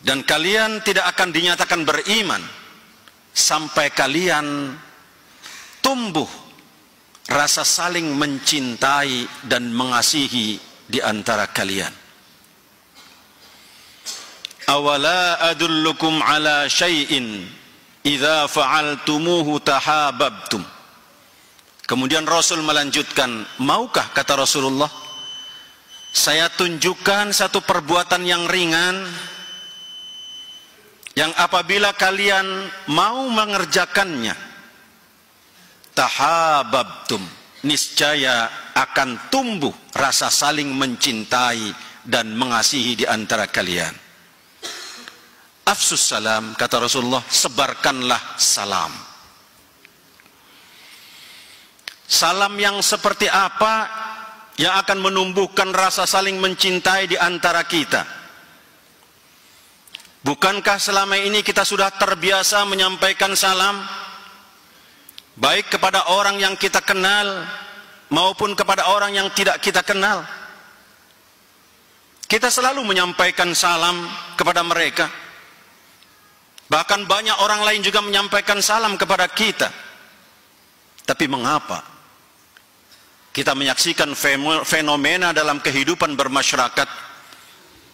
Dan kalian tidak akan dinyatakan beriman sampai kalian tumbuh rasa saling mencintai dan mengasihi di antara kalian. Awala adullukum ala syai'in idza fa'altumuhu tahabbtum. Kemudian Rasul melanjutkan, maukah, kata Rasulullah, saya tunjukkan satu perbuatan yang ringan yang apabila kalian mau mengerjakannya, tahabbtum, niscaya akan tumbuh rasa saling mencintai dan mengasihi di antara kalian. Afsus salam, kata Rasulullah, sebarkanlah salam. Salam yang seperti apa yang akan menumbuhkan rasa saling mencintai di antara kita? Bukankah selama ini kita sudah terbiasa menyampaikan salam, baik kepada orang yang kita kenal maupun kepada orang yang tidak kita kenal? Kita selalu menyampaikan salam kepada mereka. Bahkan banyak orang lain juga menyampaikan salam kepada kita. Tapi mengapa kita menyaksikan fenomena dalam kehidupan bermasyarakat,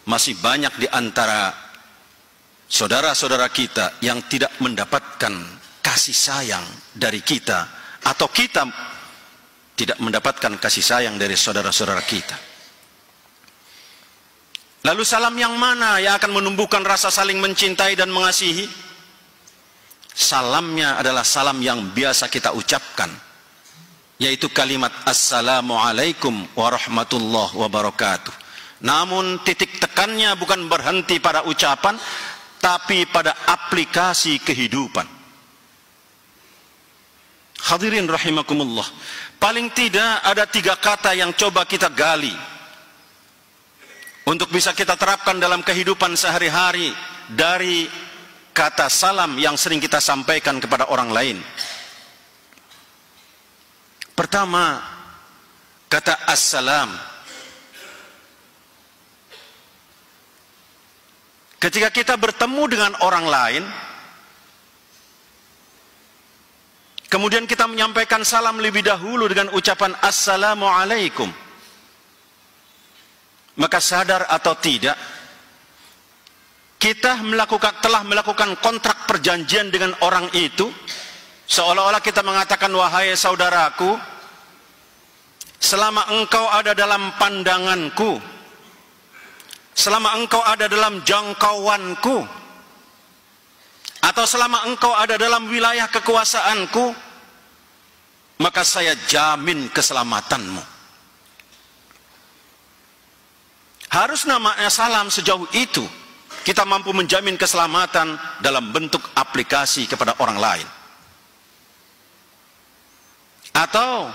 masih banyak di antara saudara-saudara kita yang tidak mendapatkan kasih sayang dari kita, atau kita tidak mendapatkan kasih sayang dari saudara-saudara kita? Lalu salam yang mana yang akan menumbuhkan rasa saling mencintai dan mengasihi? Salamnya adalah salam yang biasa kita ucapkan, yaitu kalimat Assalamualaikum warahmatullahi wabarakatuh. Namun titik tekannya bukan berhenti pada ucapan, tapi pada aplikasi kehidupan. Hadirin rahimakumullah, paling tidak ada 3 kata yang coba kita gali untuk bisa kita terapkan dalam kehidupan sehari-hari dari kata salam yang sering kita sampaikan kepada orang lain. Pertama, kata assalam. Ketika kita bertemu dengan orang lain, kemudian kita menyampaikan salam lebih dahulu dengan ucapan assalamualaikum, maka sadar atau tidak, kita telah melakukan kontrak perjanjian dengan orang itu, seolah-olah kita mengatakan, wahai saudaraku, selama engkau ada dalam pandanganku, selama engkau ada dalam jangkauanku, atau selama engkau ada dalam wilayah kekuasaanku, maka saya jamin keselamatanmu. Harus namanya salam sejauh itu kita mampu menjamin keselamatan dalam bentuk aplikasi kepada orang lain. Atau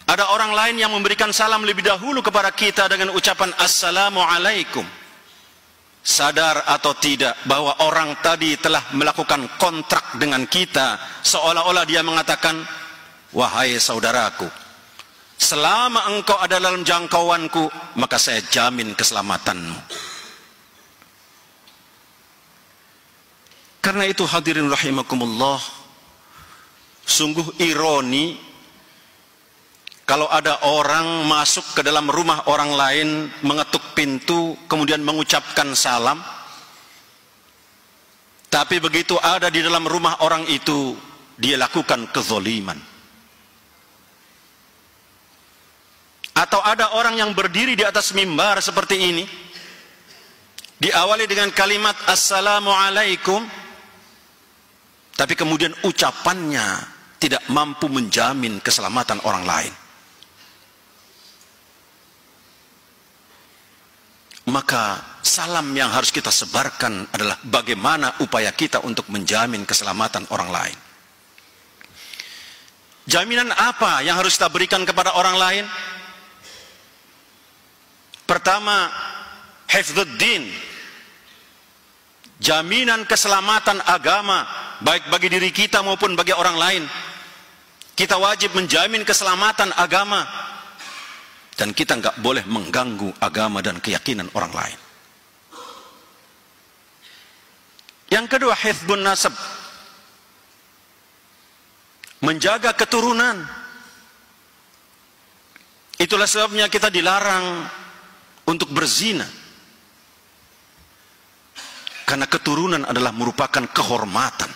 ada orang lain yang memberikan salam lebih dahulu kepada kita dengan ucapan assalamualaikum. Sadar atau tidak bahwa orang tadi telah melakukan kontrak dengan kita, seolah-olah dia mengatakan, wahai saudaraku, selama engkau ada dalam jangkauanku, maka saya jamin keselamatanmu. Karena itu hadirin rahimakumullah, sungguh ironi kalau ada orang masuk ke dalam rumah orang lain, mengetuk pintu, kemudian mengucapkan salam, tapi begitu ada di dalam rumah orang itu, dia lakukan kezaliman. Atau ada orang yang berdiri di atas mimbar seperti ini, diawali dengan kalimat assalamualaikum, tapi kemudian ucapannya tidak mampu menjamin keselamatan orang lain. Maka salam yang harus kita sebarkan adalah bagaimana upaya kita untuk menjamin keselamatan orang lain. Jaminan apa yang harus kita berikan kepada orang lain? Pertama, hifdzuddin, jaminan keselamatan agama, baik bagi diri kita maupun bagi orang lain. Kita wajib menjamin keselamatan agama, dan kita nggak boleh mengganggu agama dan keyakinan orang lain. Yang kedua, hifdzun nasab, menjaga keturunan. Itulah sebabnya kita dilarang untuk berzina, karena keturunan adalah merupakan kehormatan.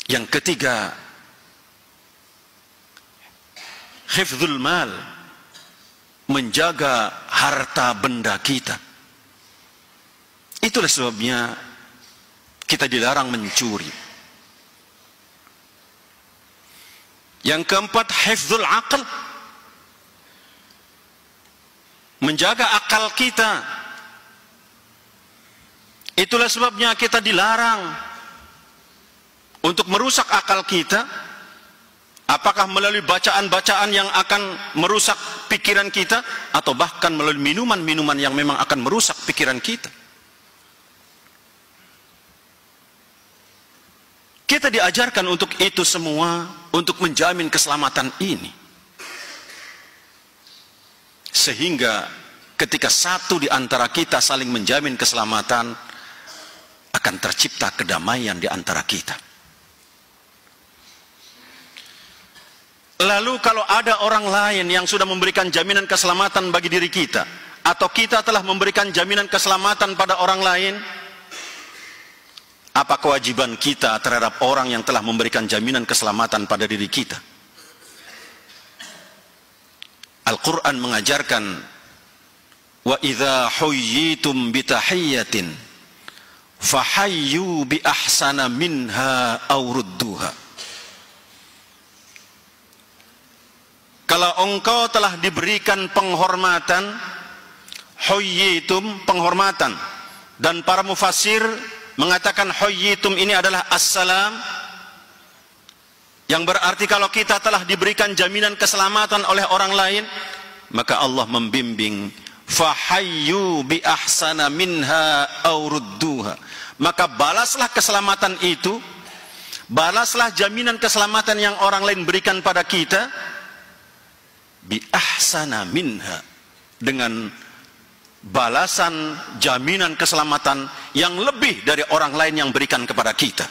Yang ketiga, hifdzul mal, menjaga harta benda kita. Itulah sebabnya kita dilarang mencuri. Yang keempat, hifdzul aql, menjaga akal kita. Itulah sebabnya kita dilarang untuk merusak akal kita, apakah melalui bacaan-bacaan yang akan merusak pikiran kita, atau bahkan melalui minuman-minuman yang memang akan merusak pikiran kita. Kita diajarkan untuk itu semua, untuk menjamin keselamatan ini. Sehingga ketika satu di antara kita saling menjamin keselamatan, akan tercipta kedamaian di antara kita. Lalu kalau ada orang lain yang sudah memberikan jaminan keselamatan bagi diri kita, atau kita telah memberikan jaminan keselamatan pada orang lain, apa kewajiban kita terhadap orang yang telah memberikan jaminan keselamatan pada diri kita? Al-Quran mengajarkan, wa idza huyyitum bitahiyyatin fahayyu bi ahsana minha aw rudduha. Kalau engkau telah diberikan penghormatan, huyyitum, penghormatan, dan para mufassir mengatakan huyyitum ini adalah assalam, yang berarti kalau kita telah diberikan jaminan keselamatan oleh orang lain, maka Allah membimbing, fahayyu bi ahsana minha aw rudduha, maka balaslah keselamatan itu, balaslah jaminan keselamatan yang orang lain berikan pada kita, bi ahsana minha, dengan balasan jaminan keselamatan yang lebih dari orang lain yang berikan kepada kita.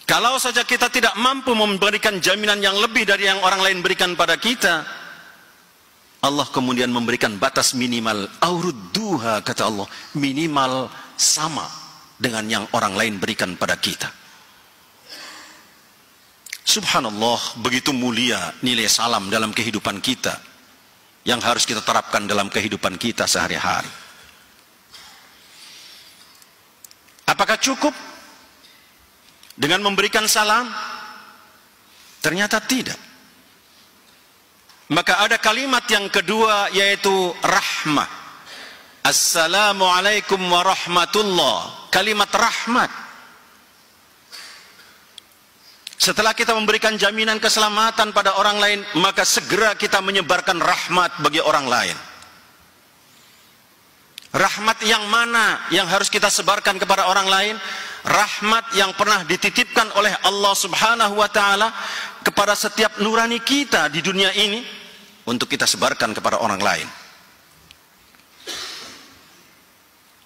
Kalau saja kita tidak mampu memberikan jaminan yang lebih dari yang orang lain berikan pada kita, Allah kemudian memberikan batas minimal, aurudduha, kata Allah, minimal sama dengan yang orang lain berikan pada kita. Subhanallah, begitu mulia nilai salam dalam kehidupan kita, yang harus kita terapkan dalam kehidupan kita sehari-hari. Apakah cukup dengan memberikan salam? Ternyata tidak. Maka ada kalimat yang kedua, yaitu rahmah. Assalamualaikum warahmatullah. Kalimat rahmat. Setelah kita memberikan jaminan keselamatan pada orang lain, maka segera kita menyebarkan rahmat bagi orang lain. Rahmat yang mana yang harus kita sebarkan kepada orang lain? Rahmat yang pernah dititipkan oleh Allah Subhanahu wa ta'ala kepada setiap nurani kita di dunia ini, untuk kita sebarkan kepada orang lain.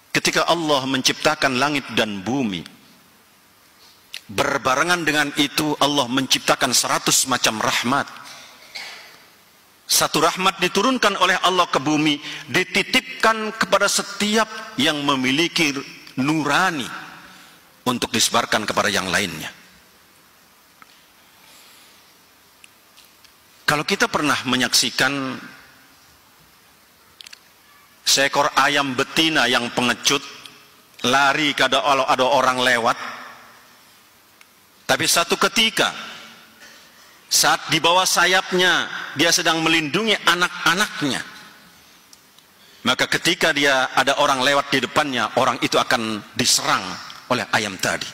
Ketika Allah menciptakan langit dan bumi, berbarengan dengan itu Allah menciptakan 100 macam rahmat. Satu rahmat diturunkan oleh Allah ke bumi, dititipkan kepada setiap yang memiliki nurani untuk disebarkan kepada yang lainnya. Kalau kita pernah menyaksikan seekor ayam betina yang pengecut, lari kalau ada orang lewat, tapi satu ketika saat di bawah sayapnya dia sedang melindungi anak-anaknya, maka ketika dia ada orang lewat di depannya, orang itu akan diserang oleh ayam tadi.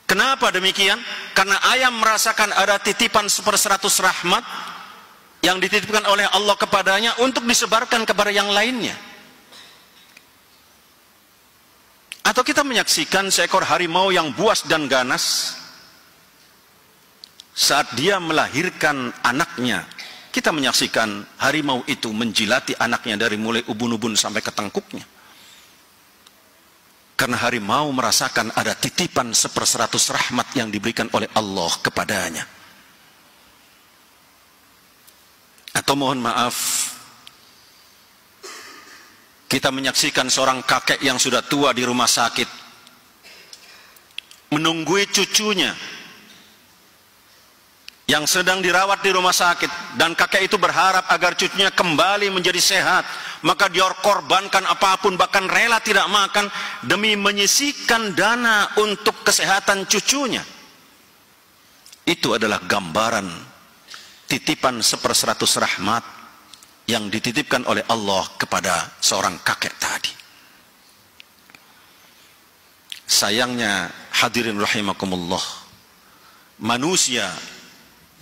Kenapa demikian? Karena ayam merasakan ada titipan 100 rahmat yang dititipkan oleh Allah kepadanya untuk disebarkan kepada yang lainnya. Atau kita menyaksikan seekor harimau yang buas dan ganas, saat dia melahirkan anaknya, Kita menyaksikan harimau itu menjilati anaknya dari mulai ubun-ubun sampai ke tengkuknya. Karena harimau merasakan ada titipan 1/100 rahmat yang diberikan oleh Allah kepadanya. Atau mohon maaf, kita menyaksikan seorang kakek yang sudah tua di rumah sakit, menunggui cucunya yang sedang dirawat di rumah sakit, dan kakek itu berharap agar cucunya kembali menjadi sehat, maka dia korbankan apapun, bahkan rela tidak makan demi menyisihkan dana untuk kesehatan cucunya. Itu adalah gambaran titipan 1/100 rahmat yang dititipkan oleh Allah kepada seorang kakek tadi. Sayangnya hadirin rahimakumullah, manusia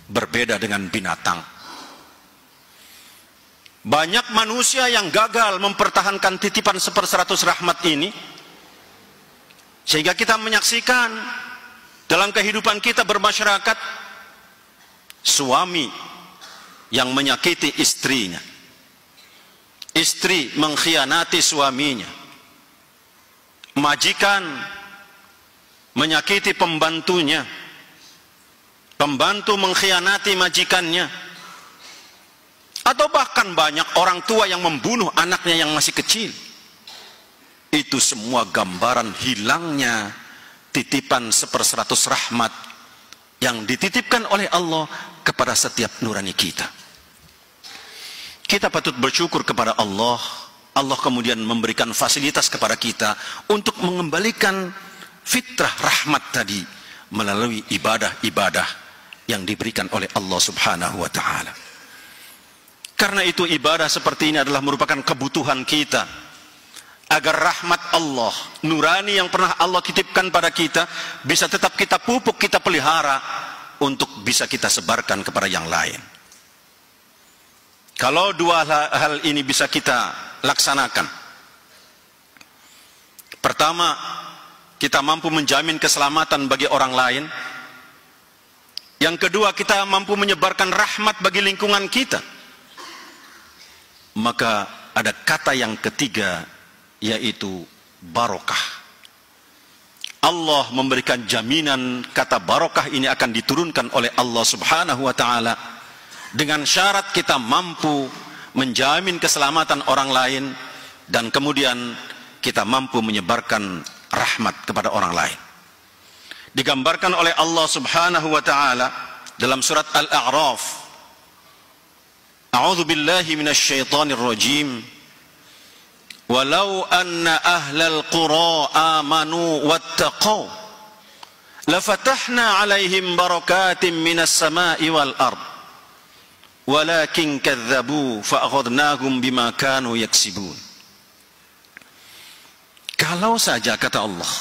berbeda dengan binatang. Banyak manusia yang gagal mempertahankan titipan 1/100 rahmat ini, sehingga kita menyaksikan dalam kehidupan kita bermasyarakat, suami yang menyakiti istrinya, istri mengkhianati suaminya, majikan menyakiti pembantunya, pembantu mengkhianati majikannya, atau bahkan banyak orang tua yang membunuh anaknya yang masih kecil. Itu semua gambaran hilangnya titipan 1/100 rahmat yang dititipkan oleh Allah kepada setiap nurani kita. Kita patut bersyukur kepada Allah. Allah kemudian memberikan fasilitas kepada kita untuk mengembalikan fitrah rahmat tadi melalui ibadah-ibadah yang diberikan oleh Allah Subhanahu wa ta'ala. Karena itu ibadah seperti ini adalah merupakan kebutuhan kita, agar rahmat Allah, nurani yang pernah Allah titipkan pada kita, bisa tetap kita pupuk, kita pelihara, untuk bisa kita sebarkan kepada yang lain. Kalau dua hal ini bisa kita laksanakan, pertama, kita mampu menjamin keselamatan bagi orang lain. Yang kedua, kita mampu menyebarkan rahmat bagi lingkungan kita. Maka ada kata yang ketiga, yaitu barokah. Allah memberikan jaminan kata barokah ini akan diturunkan oleh Allah Subhanahu wa ta'ala, dengan syarat kita mampu menjamin keselamatan orang lain, dan kemudian kita mampu menyebarkan rahmat kepada orang lain. Digambarkan oleh Allah Subhanahu wa ta'ala dalam surat Al-A'raf, A'udzu billahi minasy syaithanir rajim, walau anna ahlal qura amanu wattaqau lafatahna 'alaihim barakatim minas sama'i wal ard walakin kadzdzabu fa'akhadnahum bima kanu yaksibun. Kalau saja, kata Allah,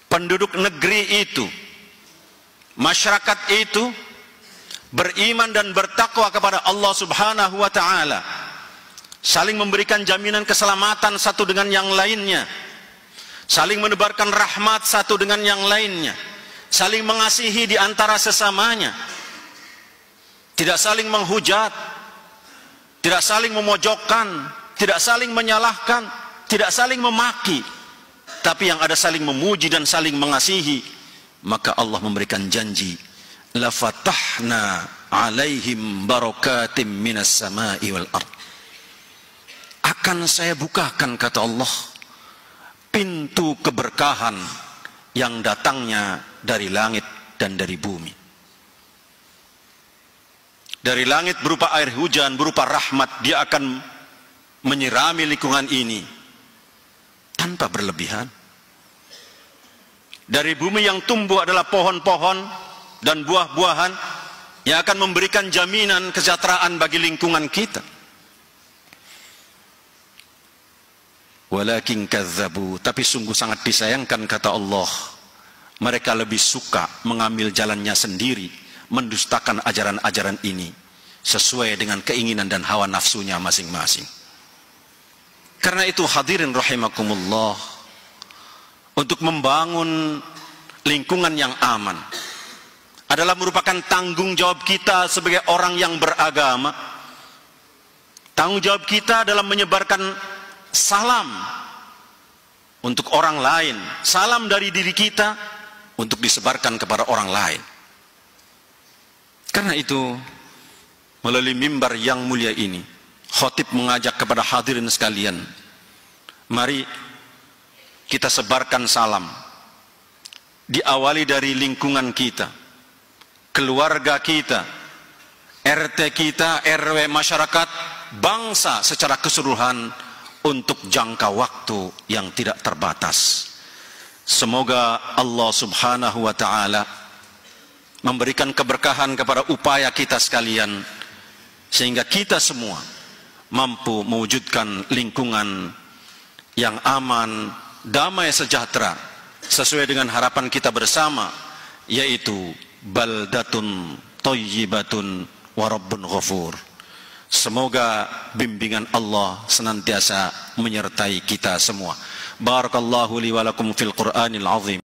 penduduk negeri itu, masyarakat itu beriman dan bertakwa kepada Allah Subhanahu wa ta'ala, saling memberikan jaminan keselamatan satu dengan yang lainnya, saling menebarkan rahmat satu dengan yang lainnya, saling mengasihi di antara sesamanya, tidak saling menghujat, tidak saling memojokkan, tidak saling menyalahkan, tidak saling memaki, tapi yang ada saling memuji dan saling mengasihi, maka Allah memberikan janji, la fatahna 'alaihim barakatim minas sama'i wal ard. Akan saya bukakan, kata Allah, pintu keberkahan yang datangnya dari langit dan dari bumi. Dari langit berupa air hujan, berupa rahmat, dia akan menyirami lingkungan ini tanpa berlebihan. Dari bumi yang tumbuh adalah pohon-pohon dan buah-buahan yang akan memberikan jaminan kesejahteraan bagi lingkungan kita. Walakin kadzdzabu, tapi sungguh sangat disayangkan, kata Allah, mereka lebih suka mengambil jalannya sendiri, mendustakan ajaran-ajaran ini sesuai dengan keinginan dan hawa nafsunya masing-masing. Karena itu hadirin rahimakumullah, untuk membangun lingkungan yang aman adalah merupakan tanggung jawab kita sebagai orang yang beragama. Tanggung jawab kita dalam menyebarkan salam untuk orang lain, salam dari diri kita untuk disebarkan kepada orang lain. Karena itu, melalui mimbar yang mulia ini, khatib mengajak kepada hadirin sekalian, mari kita sebarkan salam. Diawali dari lingkungan kita, keluarga kita, RT kita, RW, masyarakat, bangsa secara keseluruhan untuk jangka waktu yang tidak terbatas. Semoga Allah Subhanahu wa ta'ala memberikan keberkahan kepada upaya kita sekalian, sehingga kita semua mampu mewujudkan lingkungan yang aman, damai, sejahtera, sesuai dengan harapan kita bersama, yaitu baldatun thayyibatun wa rabbun ghafur. Semoga bimbingan Allah senantiasa menyertai kita semua. Barakallahu li wa lakum fil Qur'anil azim.